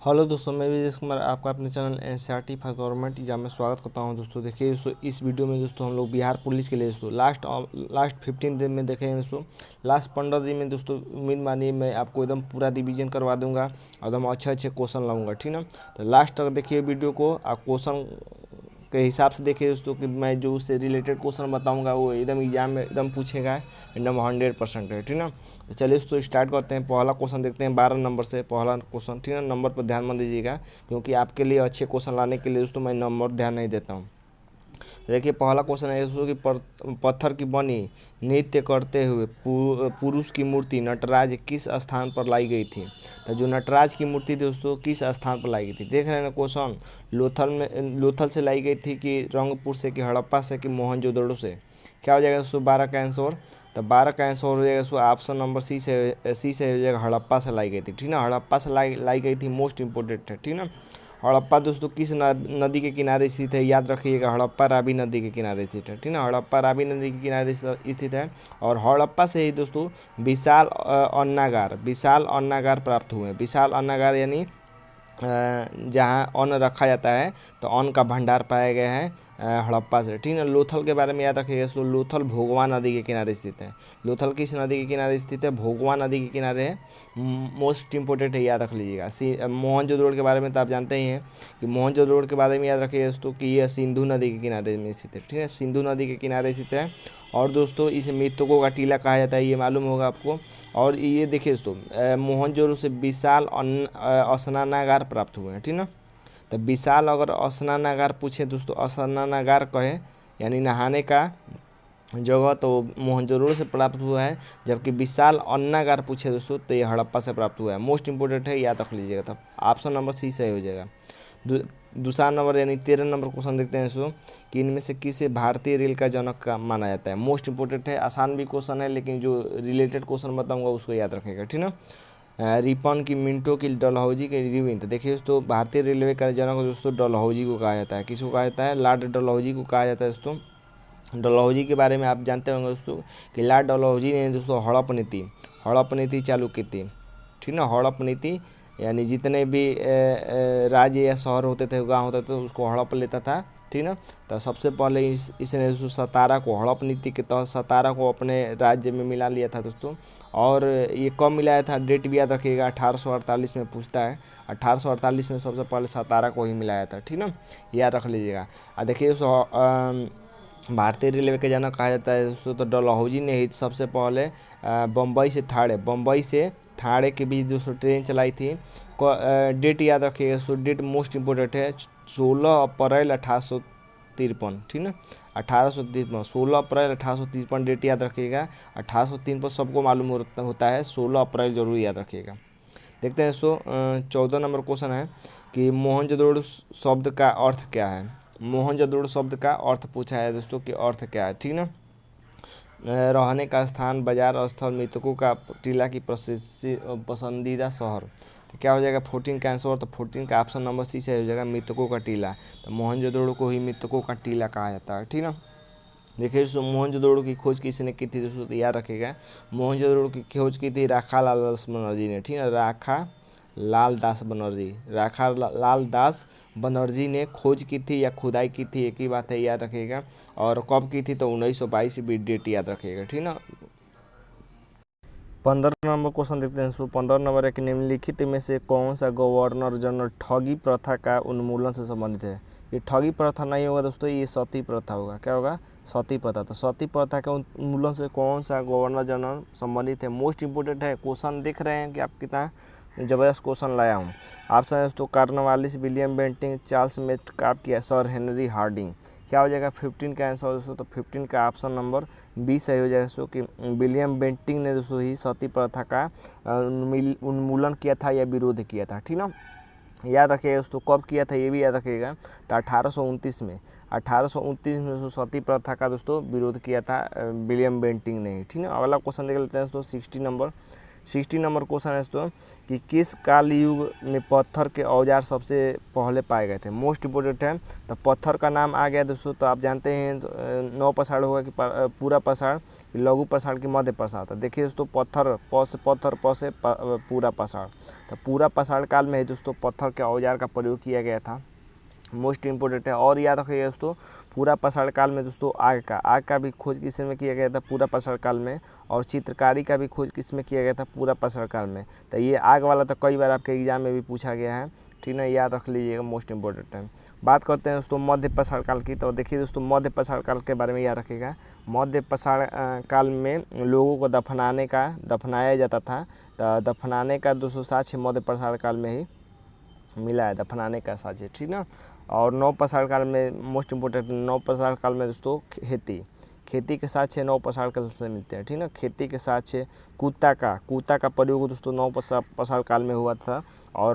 Hello दोस्तों, मैं विजय कुमार आपका अपने channel NCERT for government exam में स्वागत करता हूं। दोस्तों देखिए दोस्तों, इस वीडियो में दोस्तों हम लोग बिहार पुलिस के लिए दोस्तों लास्ट 15 दिन में देखेंगे। दोस्तों लास्ट 15 दिन में दोस्तों उम्मीद मानिए मैं आपको एकदम पूरा रिवीजन करवा दूंगा, एकदम अच्छे अच्छे क्वेश्चन लाऊंगा, ठीक ना। तो लास्ट तक देखिए वीडियो को, आप क्वेश्चन के हिसाब से देखिए दोस्तों कि मैं जो उससे रिलेटेड क्वेश्चन बताऊंगा वो एकदम एग्जाम में एकदम पूछेगा, एकदम 100% है, ठीक ना। तो चलिए दोस्तों स्टार्ट करते हैं। पहला क्वेश्चन देखते हैं 12 नंबर से। पहला क्वेश्चन, ठीक है, नंबर पर ध्यान मत दीजिएगा क्योंकि आपके लिए अच्छे क्वेश्चन लाने के लिए दोस्तों मैं नंबर ध्यान नहीं देता हूँ। देखिए पहला क्वेश्चन है दोस्तों कि पत्थर की बनी नृत्य करते हुए पुरुष की मूर्ति नटराज किस स्थान पर लाई गई थी। तो जो नटराज की मूर्ति दोस्तों किस स्थान पर लाई गई थी, देख रहे हैं ना क्वेश्चन। लोथल से लाई गई थी कि रंगपुर से कि हड़प्पा से कि मोहनजोदड़ो से। क्या हो जाएगा दोस्तों 12 का आंसर। तो 12 का आंसर हो जाएगा दोस्तों ऑप्शन नंबर सी से हो जाएगा, हड़प्पा से लाई गई थी, ठीक ना। हड़प्पा से लाई गई थी, मोस्ट इंपोर्टेंट है, ठीक ना। हड़प्पा दोस्तों किस नदी के किनारे स्थित है, याद रखिएगा, हड़प्पा रावी नदी के किनारे स्थित है, ठीक ना। हड़प्पा रावी नदी के किनारे स्थित है। और हड़प्पा से ही दोस्तों विशाल अन्नागार प्राप्त हुए। विशाल अन्नागार यानी जहाँ अन्न रखा जाता है, तो अन्न का भंडार पाया गया है हड़प्पा से, ठीक है। लोथल के बारे में याद रखिएगा। सो लोथल भोगवा नदी के किनारे स्थित है। लोथल किस नदी के किनारे स्थित है, भोगवा नदी के किनारे है। मोस्ट इंपोर्टेंट है, याद रख लीजिएगा। मोहनजोदड़ो के बारे में तो आप जानते ही हैं कि मोहनजोदड़ो के बारे में याद रखिएगा दोस्तों कि यह सिंधु नदी के किनारे में स्थित है, ठीक है, सिंधु नदी के किनारे स्थित है। और दोस्तों इसे मृतकों का टीला कहा जाता है, ये मालूम होगा आपको। और ये देखिए दोस्तों मोहनजोदड़ो से विशाल स्नानागार प्राप्त हुए हैं, ठीक ना। तो विशाल अगर स्नानागार पूछे दोस्तों, स्नानागार कहे यानी नहाने का जगह, तो मोहनजोदड़ो से प्राप्त हुआ है। जबकि विशाल अन्नागार पूछे दोस्तों तो ये हड़प्पा से प्राप्त हुआ है। मोस्ट इंपोर्टेंट है, याद रख लीजिएगा। तब ऑप्शन नंबर सी सही हो जाएगा। दूसरा नंबर यानी 13 नंबर क्वेश्चन देखते हैं दोस्तों कि इनमें से किसे भारतीय रेल का जनक का माना जाता है। मोस्ट इंपोर्टेंट है, आसान भी क्वेश्चन है, लेकिन जो रिलेटेड क्वेश्चन बताऊंगा उसको याद रखेगा, ठीक ना। रिपन की, मिंटो की, डलहौजी के, रिविंद। देखिए दोस्तों भारतीय रेलवे का जनक दोस्तों डलहौजी को कहा जाता है। किसको कहा जाता है, लॉर्ड डलहौजी को कहा जाता है दोस्तों। डलहौजी के बारे में आप जानते होंगे दोस्तों कि लॉर्ड डलहौजी ने दोस्तों हड़प नीति चालू की थी, ठीक ना। हड़प नीति यानी जितने भी राज्य या शहर होते थे, गांव होते थे, उसको हड़प लेता था, ठीक ना। तो सबसे पहले इसने सतारा को, हड़प नीति के तहत सतारा को अपने राज्य में मिला लिया था दोस्तों। और ये कब मिलाया था, डेट भी याद रखिएगा, 1848 में पूछता है। 1848 में सबसे पहले सतारा को ही मिलाया था, ठीक ना, याद रख लीजिएगा। देखिए भारतीय रेलवे के जनक कहा जाता है दोस्तों, तो डलहौजी ने ही सबसे पहले बम्बई से थाड़े के बीच दोस्तों ट्रेन चलाई थी। डेट याद रखिएगा दोस्तों, डेट मोस्ट इंपोर्टेंट है, 16 अप्रैल 1853, ठीक ना। 1853, 16 अप्रैल 1853 डेट याद रखिएगा। 1853 सबको मालूम होता है, 16 अप्रैल जरूर याद रखिएगा। देखते हैं दोस्तों 14 नंबर क्वेश्चन है कि मोहनजोदड़ो शब्द का अर्थ क्या है। मोहनजोदड़ो शब्द का अर्थ पूछा है दोस्तों कि अर्थ क्या है, ठीक ना। रहने का स्थान, बाजार स्थल, मृतकों का टीला की पसंदीदा शहर। तो क्या हो जाएगा 14 का आंसर। तो 14 का ऑप्शन नंबर सी से हो जाएगा, मृतकों का टीला। तो मोहनजोदड़ो को ही मृतकों का टीला कहा जाता है, ठीक ना। देखिए दोस्तों मोहनजोदड़ो की खोज किसने की थी दोस्तों, तो याद रखिएगा मोहनजोदड़ो की खोज की थी राखा लाल दास बनर्जी ने, ठीक है। राखा लाल दास बनर्जी ने खोज की थी या खुदाई की थी, एक ही बात है, याद रखिएगा। और कब की थी, तो 1922 भी डेट याद रखिएगा, ठीक ना। 15 नंबर क्वेश्चन देखते हैं। 15 नंबर है कि निम्नलिखित में से कौन सा गवर्नर जनरल ठगी प्रथा का उन्मूलन से संबंधित है। ये ठगी प्रथा नहीं होगा दोस्तों, ये सती प्रथा होगा। क्या होगा, सती प्रथा। तो सती प्रथा के उन्मूलन से कौन सा गवर्नर जनरल संबंधित है। मोस्ट इंपोर्टेंट है, क्वेश्चन देख रहे हैं कि आप कितना ज़बरदस्त क्वेश्चन लाया हूँ। ऑप्शन है दोस्तों Cornwallis, William Bentinck, Charles Metcalfe या सर हेनरी हार्डिंग। क्या हो जाएगा 15 का आंसर दोस्तों। तो 15 का ऑप्शन नंबर बी सही हो जाएगा दोस्तों कि विलियम बेंटिंग ने दोस्तों ही सती प्रथा का उन्मूलन किया था या विरोध किया था, ठीक ना। याद रखिएगा दोस्तों कब किया था, ये भी याद रखिएगा। तो 1829 में, 1829 में सती प्रथा का दोस्तों विरोध किया था विलियम बेंटिंग ने, ठीक है। अगला क्वेश्चन देख लेते हैं दोस्तों 16 60 नंबर क्वेश्चन है दोस्तों कि किस काल युग में पत्थर के औजार सबसे पहले पाए गए थे। मोस्ट इम्पोर्टेंट है। तो पत्थर का नाम आ गया दोस्तों, तो आप जानते हैं 9 पसाड़ होगा कि पूरा पसाड़, लघु पसाड़ की मध्य पसाड़। तो देखिए दोस्तों पत्थर प से पूरा पसाड़, तो पूरा पसाड़ काल में ही दोस्तों पत्थर के औजार का प्रयोग किया गया था। मोस्ट इम्पोर्टेंट है। और याद रखिएगा दोस्तों पूरा पसाड़ काल में दोस्तों आग का भी खोज किस में किया गया था, पूरा पसाड़ काल में। और चित्रकारी का भी खोज किस में किया गया था, पूरा पसाड़ काल में। तो ये आग वाला तो कई बार आपके एग्जाम में भी पूछा गया है, ठीक ना, याद रख लीजिएगा, मोस्ट इंपॉर्टेंट है। बात करते हैं दोस्तों मध्य पसाड़ काल की। तो देखिए दोस्तों मध्य पसाड़ काल के बारे में याद रखिएगा। मध्य पसाड़ काल में लोगों को दफनाया जाता था। तो दफनाने का दोस्तों साक्ष्य मध्य पसाड़ काल में ही मिला है, दफनाने का साक्ष्य, ठीक ना। और 9 पसाड़ काल में मोस्ट इम्पोर्टेंट 9 पसाड़ काल में दोस्तों खेती के साक्ष्य 9 पसाड़ काल से मिलते हैं, ठीक ना। खेती के साक्ष्य कुत्ता का प्रयोग दोस्तों 9 पसाड़ काल में हुआ था। और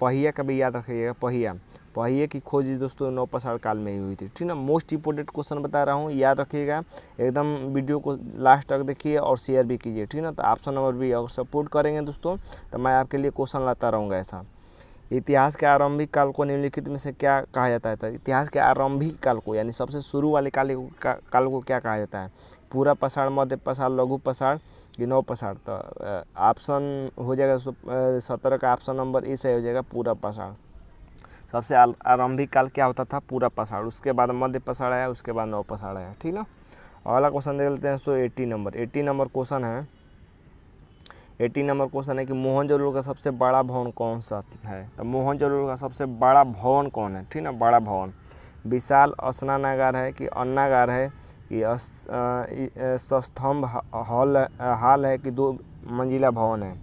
पहिया का भी याद रखिएगा, पहिए की खोज दोस्तों 9 पसाड़ काल में ही हुई थी, ठीक ना। मोस्ट इंपोर्टेंट क्वेश्चन बता रहा हूँ, याद रखिएगा, एकदम वीडियो को लास्ट तक देखिए और शेयर भी कीजिए, ठीक ना। तो ऑप्शन नंबर बी, अगर सपोर्ट करेंगे दोस्तों तो मैं आपके लिए क्वेश्चन लाता रहूँगा ऐसा। इतिहास के आरंभिक काल को निम्नलिखित में से क्या कहा जाता है। तो इतिहास के आरंभिक काल को यानी सबसे शुरू वाले काल को क्या कहा जाता है। पूरा पसाड़, मध्य पसाड़, लघु पसाड़ कि 9 पसाड़। तो ऑप्शन हो जाएगा 17 का ऑप्शन नंबर ए सही हो जाएगा, पूरा पसाड़। सबसे आरंभिक काल क्या होता था, पूरा पसाड़, उसके बाद मध्य पसाड़ आया, उसके बाद 9 पसाड़ आया, ठीक ना। अगला क्वेश्चन देख लेते हैं दोस्तों 80 नंबर क्वेश्चन है। 80 नंबर क्वेश्चन है कि मोहनजोदड़ो का सबसे बड़ा भवन कौन सा है। तो मोहनजोदड़ो का सबसे बड़ा भवन कौन है, ठीक ना, बड़ा भवन। विशाल स्नानागार है कि अन्नागार है कि सस्तंभ हाल है कि 2 मंजिला भवन है।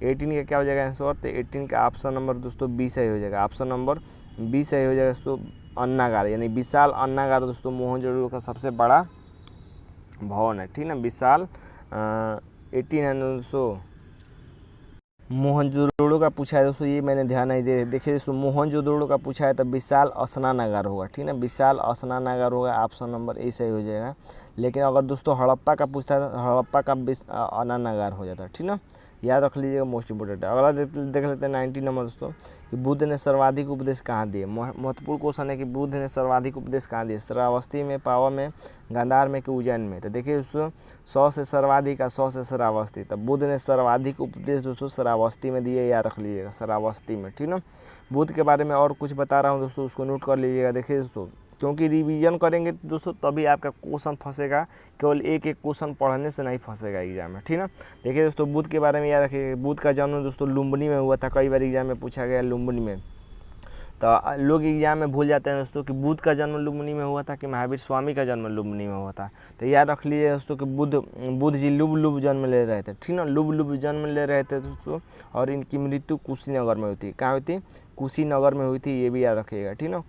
18 का क्या हो जाएगा आंसर। तो 18 का ऑप्शन नंबर दोस्तों 20 सही हो जाएगा, ऑप्शन नंबर 20 सही हो जाएगा दोस्तों, अन्नागार यानी विशाल अन्नागार दोस्तों मोहनजोदड़ो का सबसे बड़ा भवन है, ठीक ना। विशाल 18 है दोस्तों। मोहनजोदड़ो का पूछा है दोस्तों, ये मैंने ध्यान नहीं दे, देखिए दोस्तों मोहनजोदड़ो का पूछा है तो विशाल स्नानागार होगा, ठीक ना, विशाल स्नानागार होगा, ऑप्शन नंबर ए सही हो जाएगा। लेकिन अगर दोस्तों हड़प्पा का पूछता है तो हड़प्पा का अन्नागार हो जाता है, ठीक ना, याद रख लीजिएगा, मोस्ट इंपोर्टेंट है। अगला देख लेते हैं 90 नंबर दोस्तों कि बुद्ध ने सर्वाधिक उपदेश कहाँ दिए। महत्वपूर्ण क्वेश्चन है कि बुद्ध ने सर्वाधिक उपदेश कहाँ दिए, श्रावस्ती में, पावा में, गांधार में कि उज्जैन में। तो देखिए दोस्तों 100 से सर्वाधिक का 100 से श्रावस्ती। तो बुद्ध ने सर्वाधिक उपदेश दोस्तों श्रावस्ती में दिए, याद रख लीजिएगा, श्रावस्ती में, ठीक ना। बुद्ध के बारे में और कुछ बता रहा हूँ दोस्तों, उसको नोट कर लीजिएगा। देखिए दोस्तों क्योंकि रिवीजन करेंगे दोस्तों तभी आपका क्वेश्चन फंसेगा, केवल एक क्वेश्चन पढ़ने से नहीं फंसेगा एग्जाम में, ठीक ना। देखिए दोस्तों बुद्ध के बारे में याद रखिए, बुद्ध का जन्म दोस्तों लुम्बिनी में हुआ था, कई बार एग्जाम में पूछा गया लुम्बिनी में। तो लोग एग्जाम में भूल जाते हैं दोस्तों कि बुद्ध का जन्म लुम्बिनी में हुआ था कि महावीर स्वामी का जन्म लुम्बिनी में हुआ था। तो याद रख लीजिए दोस्तों कि बुद्ध जी लुब जन्म ले रहे थे, ठीक ना, लुब जन्म ले रहे थे दोस्तों। और इनकी मृत्यु कुशीनगर में हुई थी, कहाँ हुई थी, कुशीनगर में हुई थी, ये भी याद रखिएगा, ठीक ना,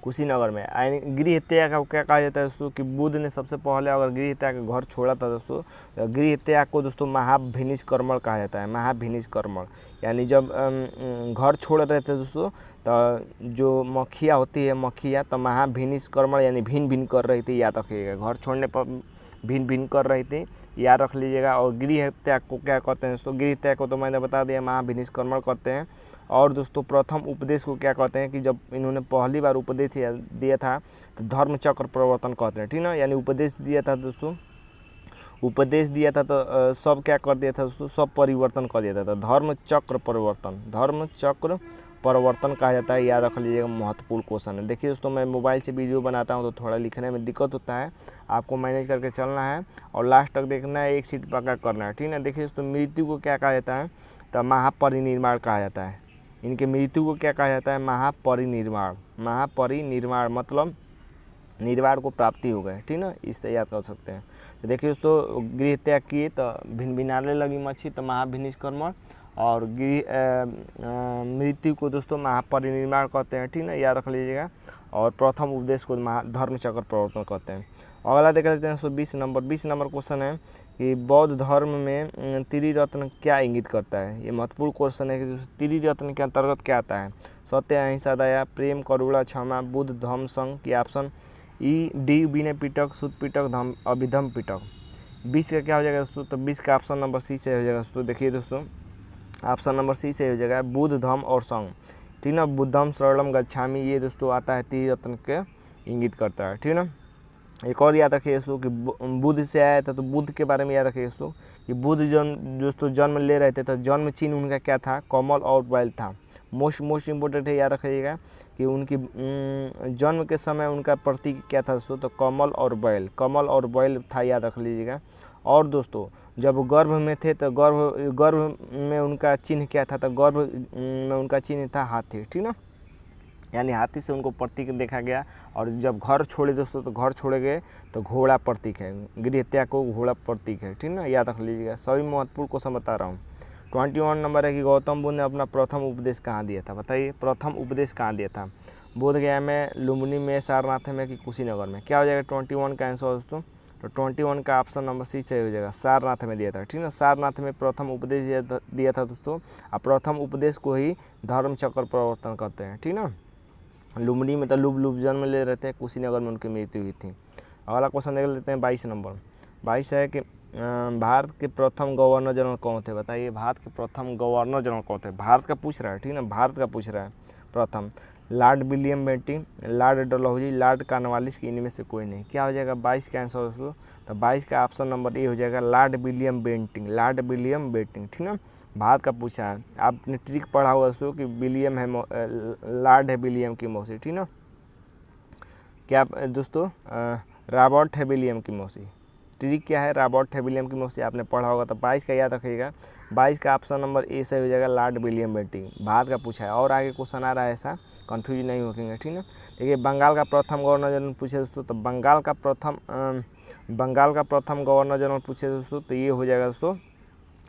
कुशीनगर में। गृह त्याग का क्या कहा जाता है दोस्तों कि बुद्ध ने सबसे पहले अगर गृह त्याग का घर छोड़ा था दोस्तों, तो गृह त्याग को दोस्तों महाभिनिष्क्रमण कहा जाता है, महाभिनिष्क्रमण। यानी जब घर छोड़ रहे थे दोस्तों तो जो मक्खियाँ होती है मक्खियाँ, तो महाभिनिष्क्रमण यानी भिन्न कर रही थी, याद रखिएगा, घर छोड़ने पर भिन्न कर रही थी, याद रख लीजिएगा। और गृह त्याग को क्या कहते हैं दोस्तों, गृह त्याग को तो मैंने बता दिया, महाभिनिष्क्रमण करते हैं। और दोस्तों प्रथम उपदेश को क्या कहते हैं कि जब इन्होंने पहली बार उपदेश दिया था तो धर्म चक्र परिवर्तन कहते हैं, ठीक ना, यानी उपदेश दिया था दोस्तों, उपदेश दिया था तो सब क्या कर दिया था दोस्तों, सब परिवर्तन कर दिया था। धर्म चक्र परिवर्तन कहा जाता है, याद रख लीजिएगा, महत्वपूर्ण क्वेश्चन है। देखिए दोस्तों मैं मोबाइल से वीडियो बनाता हूं तो थोड़ा लिखने में दिक्कत होता है, आपको मैनेज करके चलना है और लास्ट तक देखना है, एक सीट पक्का करना है, ठीक है। देखिए दोस्तों मृत्यु को क्या कहा जाता है, तो महापरिनिर्वाण कहा जाता है। इनके मृत्यु को क्या कहा जाता है, महापरिनिर्वाण मतलब निर्वाण को प्राप्ति हो गए, ठीक ना, इससे याद कर सकते हैं। तो देखिए दोस्तों गृह त्याग किए तो भिनभिनाने लगी मच्छी, तो महाभिनिष्क्रमण। और मृत्यु को दोस्तों महापरिनिर्वाण कहते हैं, ठीक ना, याद रख लीजिएगा। और प्रथम उपदेश को धर्म चक्र परिवर्तन कहते हैं। अगला देख लेते हैं 20 नंबर क्वेश्चन है कि बौद्ध धर्म में त्रिरत्न क्या इंगित करता है। ये महत्वपूर्ण क्वेश्चन है कि त्रिरत्न के अंतर्गत क्या आता है, सत्य, अहिंसा, दया, प्रेम, करुणा, क्षमा, बुद्ध, धम्म, संघ की option E D Vinaya Pitaka, सुत पिटक, अभिधम पिटक। 20 का क्या हो जाएगा दोस्तों, तो 20 का ऑप्शन नंबर सी से हो जाएगा दोस्तों। देखिए दोस्तों ऑप्शन नंबर सी से हो जाएगा बुद्ध धम्म और संघ, ठीक ना। बुद्धम शरणम गच्छामि ये दोस्तों आता है त्रिरत्न के इंगित करता है, ठीक ना। एक और याद रखिए दोस्तों कि बुद्ध से आया था, तो बुद्ध के बारे में याद रखिए दोस्तों कि बुद्ध दोस्तों जन्म ले रहे थे, तो जन्म चिन्ह उनका क्या था, कमल और बैल था। मोस्ट इम्पोर्टेंट है, याद रखिएगा कि उनकी जन्म के समय उनका प्रतीक क्या था दोस्तों, तो कमल और बैल था, याद रख लीजिएगा। और दोस्तों जब गर्भ में थे तो गर्भ में उनका चिन्ह क्या था, तो गर्भ में उनका चिन्ह था हाथी, ठीक ना, यानी हाथी से उनको प्रतीक देखा गया। और जब घर छोड़े दोस्तों, तो घर छोड़े गए तो घोड़ा प्रतीक है, गृह त्याग को घोड़ा प्रतीक है, ठीक ना, याद रख लीजिएगा। सभी महत्वपूर्ण क्वेश्चन बता रहा हूँ। 21 नंबर है कि गौतम बुद्ध ने अपना प्रथम उपदेश कहाँ दिया था, बताइए प्रथम उपदेश कहाँ दिया था। बोध गया में, लुम्बिनी में, सारनाथ में कि कुशीनगर में, क्या हो जाएगा 21 का आंसर दोस्तों, तो 21 का ऑप्शन नंबर सी सही हो जाएगा, सारनाथ में दिया था, ठीक ना। सारनाथ में प्रथम उपदेश दिया था दोस्तों, और प्रथम उपदेश को ही धर्म चक्र प्रवर्तन करते हैं, ठीक ना। लुम्बिनी में तो लुब जन्म ले रहे थे, कुशीनगर में उनकी मृत्यु हुई थी। अगला क्वेश्चन देख लेते हैं 22 नंबर। 22 है कि भारत के प्रथम गवर्नर जनरल कौन थे, बताइए भारत के प्रथम गवर्नर जनरल कौन थे। भारत का पूछ रहा है, ठीक ना, भारत का पूछ रहा है। प्रथम lord William Bentinck, lord Dalhousie, lord Cornwallis की इनमें से कोई नहीं। क्या हो जाएगा 22 का आंसर दोस्तों, तो 22 का ऑप्शन नंबर ए हो जाएगा लॉर्ड विलियम बेंटिंग, ठीक ना। भारत का पूछा है, आपने ट्रिक पढ़ा हुआ दोस्तों कि विलियम है, लॉर्ड है विलियम की मौसी, ठीक ना। क्या दोस्तों रॉबर्ट है विलियम की मौसी, ट्रिक क्या है, रॉबर्ट है विलियम की मौसी आपने पढ़ा होगा। तो 22 का याद रखिएगा, 22 का ऑप्शन नंबर ए से हो जाएगा लॉर्ड विलियम बेंटिंग, भारत का पूछा है। और आगे क्वेश्चन आ रहा है, ऐसा कन्फ्यूज नहीं होंगे, ठीक है। देखिए बंगाल का प्रथम गवर्नर जनरल पूछे दोस्तों, तो बंगाल का प्रथम गवर्नर जनरल पूछे दोस्तों, तो ये हो जाएगा दोस्तों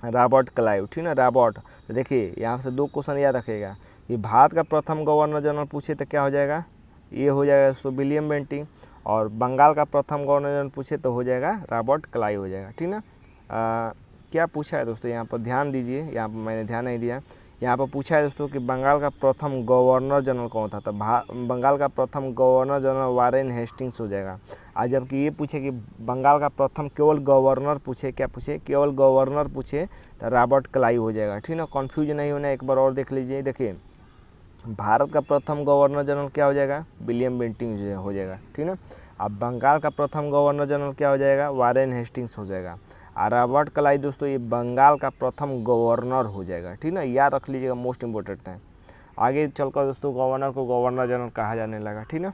रॉबर्ट क्लाइव, ठीक ना, रॉबर्ट। तो देखिए यहाँ से 2 क्वेश्चन याद रखिएगा कि भारत का प्रथम गवर्नर जनरल पूछे तो क्या हो जाएगा, ये हो जाएगा दोस्तों विलियम बेंटिंग, और बंगाल का प्रथम गवर्नर जनरल पूछे तो हो जाएगा रॉबर्ट क्लाइव हो जाएगा, ठीक ना। क्या पूछा है दोस्तों, यहाँ पर ध्यान दीजिए, यहाँ पर मैंने ध्यान नहीं दिया। यहाँ पर पूछा है दोस्तों कि बंगाल का प्रथम गवर्नर जनरल कौन था, तो बंगाल का प्रथम गवर्नर जनरल वारेन हेस्टिंग्स हो जाएगा। आज जबकि ये पूछे कि बंगाल का प्रथम केवल गवर्नर पूछे, क्या पूछे, केवल गवर्नर पूछे, तो रॉबर्ट क्लाइव हो जाएगा, ठीक ना। कन्फ्यूज नहीं होना, एक बार और देख लीजिए। देखिए भारत का प्रथम गवर्नर जनरल क्या हो जाएगा, विलियम बेंटिंग हो जाएगा, ठीक ना। अब बंगाल का प्रथम गवर्नर जनरल क्या हो जाएगा, वारेन हेस्टिंग्स हो जाएगा। और रॉबर्ट क्लाइव दोस्तों ये बंगाल का प्रथम गवर्नर हो जाएगा, ठीक ना, याद रख लीजिएगा, मोस्ट इंपॉर्टेंट है। आगे चलकर दोस्तों गवर्नर को गवर्नर जनरल कहा जाने लगा, ठीक ना।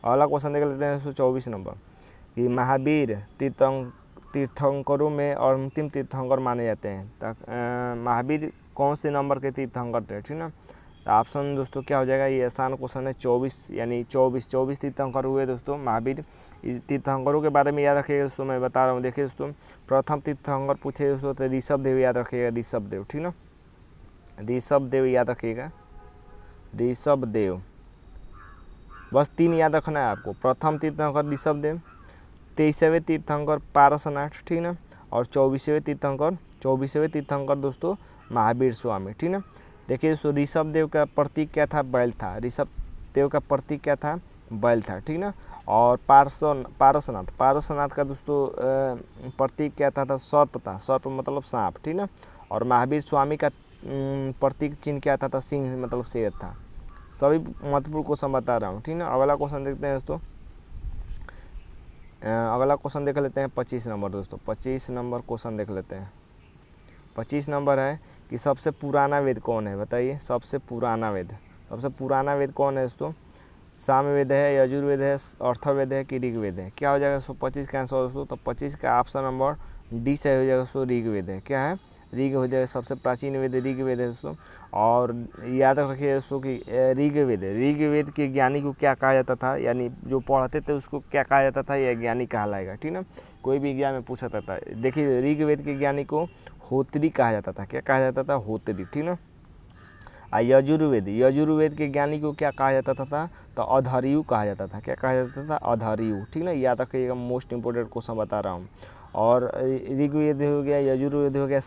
अगला क्वेश्चन देख लेते हैं दोस्तों 24 नंबर कि महावीर तीर्थंकरों में और अंतिम तीर्थंकर माने जाते हैं। महावीर कौन से नंबर के तीर्थंकर थे, ठीक ना। तो ऑप्शन दोस्तों क्या हो जाएगा, ये आसान क्वेश्चन है, 24 यानी 24 तीर्थंकर हुए दोस्तों महावीर। इस तीर्थंकरों के बारे में याद रखिएगा दोस्तों, मैं बता रहा हूँ। देखिए दोस्तों प्रथम तीर्थंकर पूछे दोस्तों तो ऋषभ देव याद रखिएगा, ऋषभ देव, ठीक ना, ऋषभ देव याद रखिएगा, ऋषभ देव। बस 3 याद रखना है आपको, प्रथम तीर्थंकर ऋषभ देव, 23वें तीर्थंकर पारसनाथ, ठीक ना, और 24वें तीर्थंकर दोस्तों महावीर स्वामी, ठीक ना। देखिए दोस्तों ऋषभ देव का प्रतीक क्या था, बैल था, ऋषभ देव का प्रतीक क्या था, बैल था, ठीक ना। और पारसनाथ का दोस्तों प्रतीक क्या था, सर्प था, सर्प मतलब सांप, ठीक ना। और महावीर स्वामी का प्रतीक चिन्ह क्या था, सिंह मतलब शेर था। सभी महत्वपूर्ण क्वेश्चन बता रहा हूँ, ठीक ना। अगला क्वेश्चन देखते हैं दोस्तों, अगला क्वेश्चन देख लेते हैं 25 नंबर दोस्तों, 25 नंबर क्वेश्चन देख लेते हैं। 25 नंबर है कि सबसे पुराना वेद कौन है, बताइए सबसे पुराना वेद कौन है दोस्तों। सामवेद है, यजुर्वेद है, अर्थवेद है कि ऋग्वेद है। क्या हो जाएगा दोस्तों 25 का आंसर दोस्तों, तो 25 का ऑप्शन नंबर डी से हो जाएगा दोस्तों ऋग्वेद है। क्या है, ऋग हो जाएगा, सबसे प्राचीन वेद ऋग्वेद है दोस्तों। और याद रखिए दोस्तों कि ऋग्वेद के ज्ञानी को क्या कहा जाता था, यानी जो पढ़ते थे उसको क्या कहा जाता था, यह ज्ञानी कहलाएगा, ठीक ना। कोई भी एग्जाम में पूछा जाता है। देखिए ऋग्वेद के ज्ञानी को होत्री कहा जाता था, क्या कहा जाता था, होत्री, ठीक ना। यजुर्वेद के ज्ञानी को क्या कहा जाता था, तो अधर्यु कहा जाता था। क्या कहा जाता था, अधर्यु, ठीक ना, याद रखिएगा, मोस्ट इंपोर्टेंट क्वेश्चन बता रहा हूँ। और ऋग्वेद हो गया, यजुर्वेद हो गया,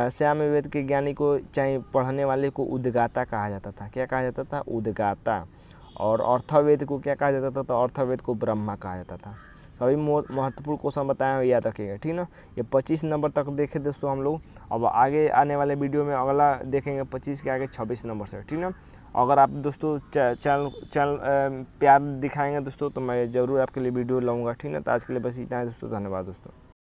सामवेद के ज्ञानी को चाहे पढ़ने वाले को उद्गाता कहा जाता था। क्या कहा जाता था, उद्गाता। और अर्थवेद को क्या कहा जाता था, तो अर्थवेद को ब्रह्मा कहा जाता था। सभी महत्वपूर्ण क्वेश्चन बताए हुए याद रखिएगा, ठीक ना। ये 25 नंबर तक देखे दोस्तों हम लोग। अब आगे आने वाले वीडियो में अगला देखेंगे 25 के आगे 26 नंबर से, ठीक ना। अगर आप दोस्तों चैनल प्यार दिखाएंगे दोस्तों तो मैं ज़रूर आपके लिए वीडियो लाऊंगा, ठीक ना। तो आज के लिए बस इतना है दोस्तों, धन्यवाद दोस्तों।